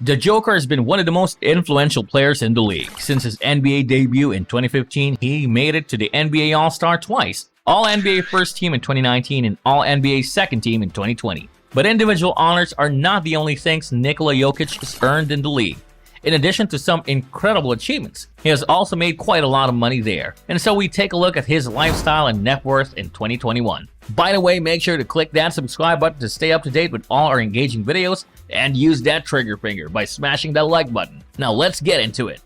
The Joker has been one of the most influential players in the league. Since his NBA debut in 2015, he made it to the NBA All-Star twice, All-NBA First Team in 2019 and All-NBA Second Team in 2020. But individual honors are not the only things Nikola Jokic has earned in the league. In addition to some incredible achievements, he has also made quite a lot of money there. And so we take a look at his lifestyle and net worth in 2021. By the way, make sure to click that subscribe button to stay up to date with all our engaging videos, and use that trigger finger by smashing that like button. Now let's get into it.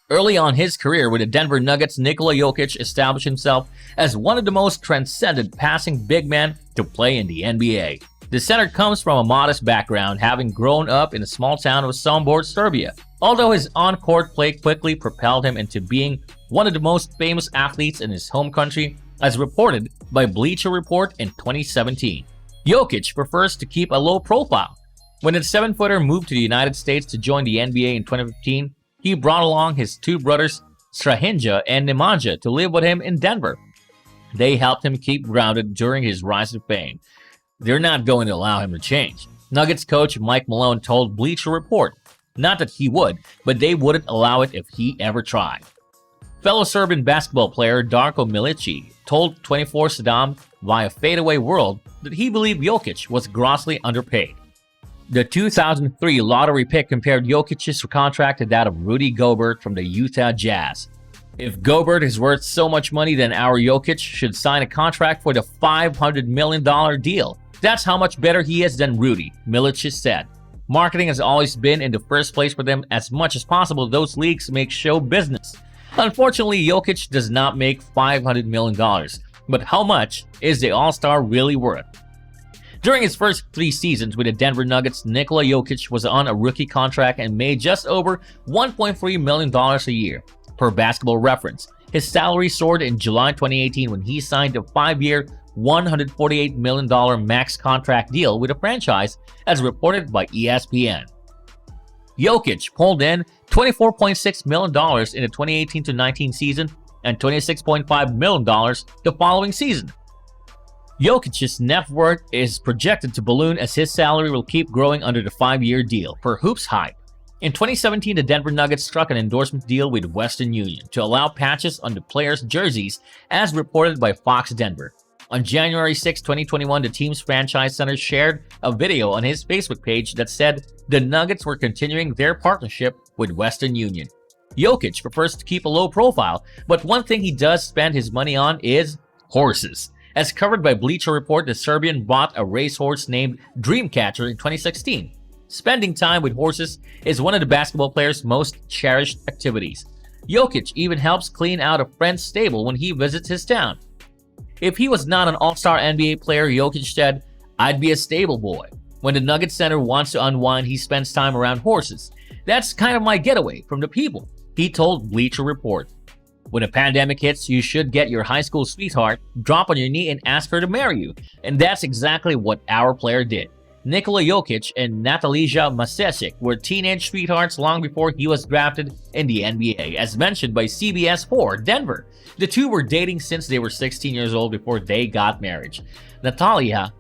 Early on his career with the Denver Nuggets, Nikola Jokic established himself as one of the most transcendent passing big men to play in the NBA. The center comes from a modest background, having grown up in the small town of Sombor, Serbia. Although his on-court play quickly propelled him into being one of the most famous athletes in his home country, as reported by Bleacher Report in 2017. Jokic prefers to keep a low profile. When the 7-footer moved to the United States to join the NBA in 2015, he brought along his two brothers Strahinja and Nemanja to live with him in Denver. They helped him keep grounded during his rise to fame. They're not going to allow him to change. Nuggets coach Mike Malone told Bleacher Report, not that he would, but they wouldn't allow it if he ever tried. Fellow Serbian basketball player Darko Milici told 24/7 via Fadeaway World that he believed Jokic was grossly underpaid. The 2003 lottery pick compared Jokic's contract to that of Rudy Gobert from the Utah Jazz. If Gobert is worth so much money, then our Jokic should sign a contract for the $500 million deal. That's how much better he is than Rudy, Milic said. Marketing has always been in the first place for them. As much as possible, those leagues make show business. Unfortunately, Jokic does not make $500 million. But how much is the All-Star really worth? During his first 3 seasons with the Denver Nuggets, Nikola Jokic was on a rookie contract and made just over $1.3 million a year. Per Basketball Reference, his salary soared in July 2018 when he signed a 5-year, $148 million max contract deal with a franchise, as reported by ESPN. Jokic pulled in $24.6 million in the 2018-19 season and $26.5 million the following season. Jokic's net worth is projected to balloon as his salary will keep growing under the 5-year deal, per Hoops Hype. In 2017, the Denver Nuggets struck an endorsement deal with Western Union to allow patches on the players' jerseys, as reported by Fox Denver. On January 6, 2021, the team's franchise center shared a video on his Facebook page that said the Nuggets were continuing their partnership with Western Union. Jokic prefers to keep a low profile, but one thing he does spend his money on is horses. As covered by Bleacher Report, the Serbian bought a racehorse named Dreamcatcher in 2016. Spending time with horses is one of the basketball player's most cherished activities. Jokic even helps clean out a friend's stable when he visits his town. If he was not an all-star NBA player, Jokic said, "I'd be a stable boy. When the Nuggets center wants to unwind, he spends time around horses. That's kind of my getaway from the people," he told Bleacher Report. When a pandemic hits, you should get your high school sweetheart, drop on your knee and ask her to marry you. And that's exactly what our player did. Nikola Jokic and Natalija Masesic were teenage sweethearts long before he was drafted in the NBA, as mentioned by CBS 4 Denver. The two were dating since they were 16 years old before they got married. Natalija,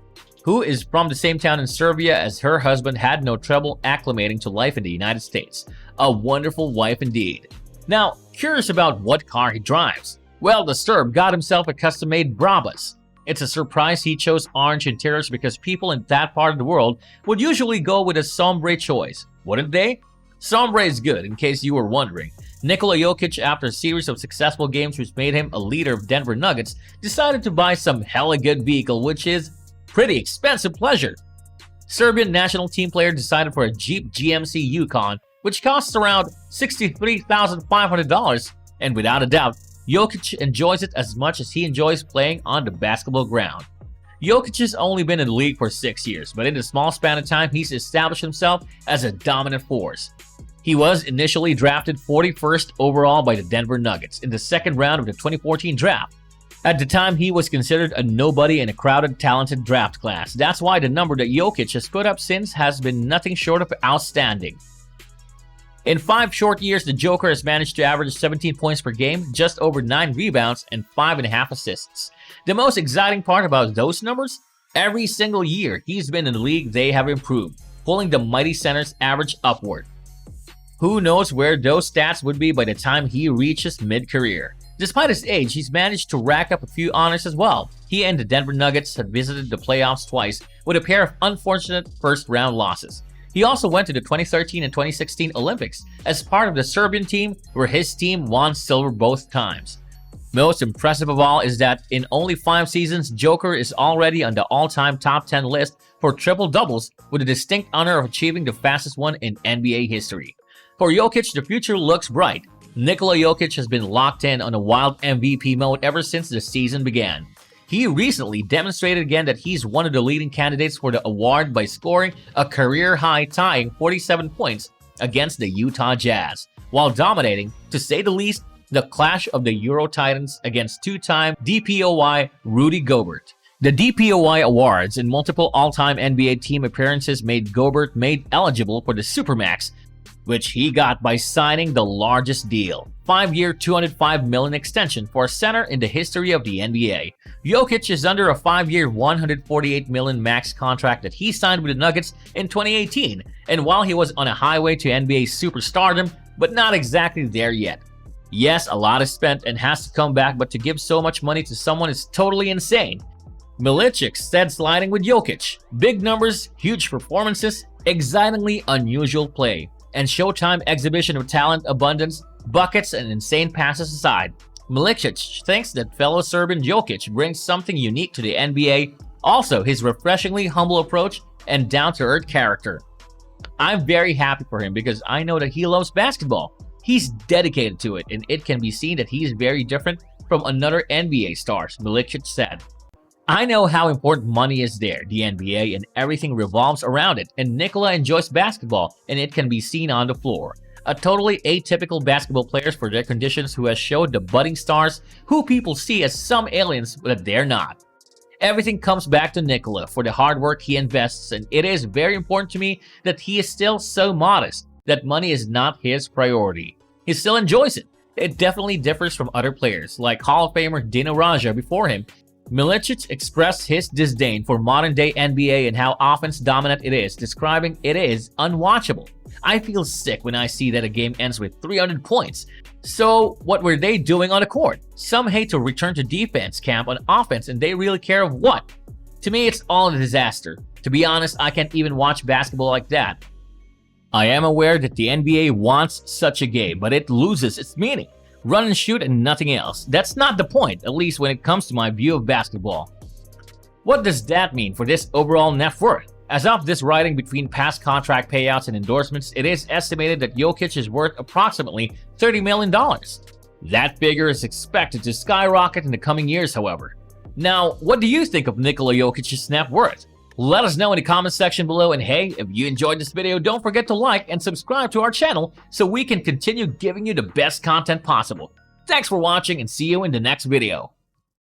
who is from the same town in Serbia as her husband, had no trouble acclimating to life in the United States. A wonderful wife indeed. Now, curious about what car he drives? Well, the Serb got himself a custom-made Brabus. It's a surprise he chose orange interiors because people in that part of the world would usually go with a sombre choice, wouldn't they? Sombre is good, in case you were wondering. Nikola Jokic, after a series of successful games which made him a leader of Denver Nuggets, decided to buy some hella good vehicle, which is pretty expensive pleasure. Serbian national team player decided for a Jeep GMC Yukon, which costs around $63,500, and without a doubt, Jokic enjoys it as much as he enjoys playing on the basketball ground. Jokic has only been in the league for 6 years, but in a small span of time, he's established himself as a dominant force. He was initially drafted 41st overall by the Denver Nuggets in the second round of the 2014 draft. At the time, he was considered a nobody in a crowded, talented draft class. That's why the number that Jokic has put up since has been nothing short of outstanding. In 5 short years, the Joker has managed to average 17 points per game, just over 9 rebounds, and 5.5 assists. The most exciting part about those numbers? Every single year he's been in the league, they have improved, pulling the mighty center's average upward. Who knows where those stats would be by the time he reaches mid-career. Despite his age, he's managed to rack up a few honors as well. He and the Denver Nuggets had visited the playoffs twice with a pair of unfortunate first-round losses. He also went to the 2013 and 2016 Olympics as part of the Serbian team, where his team won silver both times. Most impressive of all is that in only 5 seasons, Joker is already on the all-time top 10 list for triple-doubles, with the distinct honor of achieving the fastest one in NBA history. For Jokic, the future looks bright. Nikola Jokic has been locked in on a wild MVP mode ever since the season began. He recently demonstrated again that he's one of the leading candidates for the award by scoring a career-high tying 47 points against the Utah Jazz, while dominating, to say the least, the clash of the Euro Titans against two-time DPOY Rudy Gobert. The DPOY awards and multiple all-time NBA team appearances made Gobert made eligible for the Supermax, which he got by signing the largest deal, 5-year $205 million extension for a center in the history of the NBA. Jokic is under a 5-year $148 million max contract that he signed with the Nuggets in 2018, and while he was on a highway to NBA superstardom, but not exactly there yet. Yes, a lot is spent and has to come back, but to give so much money to someone is totally insane. Milicic said sliding with Jokic. Big numbers, huge performances, excitingly unusual play, and showtime exhibition of talent, abundance, buckets, and insane passes aside. Milicic thinks that fellow Serbian Jokic brings something unique to the NBA, also his refreshingly humble approach and down-to-earth character. I'm very happy for him because I know that he loves basketball. He's dedicated to it, and it can be seen that he is very different from another NBA stars, Milicic said. I know how important money is there, the NBA, and everything revolves around it, and Nikola enjoys basketball, and it can be seen on the floor. A totally atypical basketball player for their conditions who has showed the budding stars who people see as some aliens but they're not. Everything comes back to Nikola for the hard work he invests, and it is very important to me that he is still so modest, that money is not his priority. He still enjoys it. It definitely differs from other players, like Hall of Famer Dino Raja before him. Milicic expressed his disdain for modern-day NBA and how offense-dominant it is, describing it as unwatchable. I feel sick when I see that a game ends with 300 points. So what were they doing on the court? Some hate to return to defense camp on offense, and they really care of what? To me, it's all a disaster. To be honest, I can't even watch basketball like that. I am aware that the NBA wants such a game, but it loses its meaning. Run and shoot and nothing else. That's not the point, at least when it comes to my view of basketball. What does that mean for this overall net worth? As of this writing, between past contract payouts and endorsements, it is estimated that Jokic is worth approximately $30 million. That figure is expected to skyrocket in the coming years, however. Now, what do you think of Nikola Jokic's net worth? Let us know in the comment section below, and hey, if you enjoyed this video, don't forget to like and subscribe to our channel so we can continue giving you the best content possible. Thanks for watching and see you in the next video.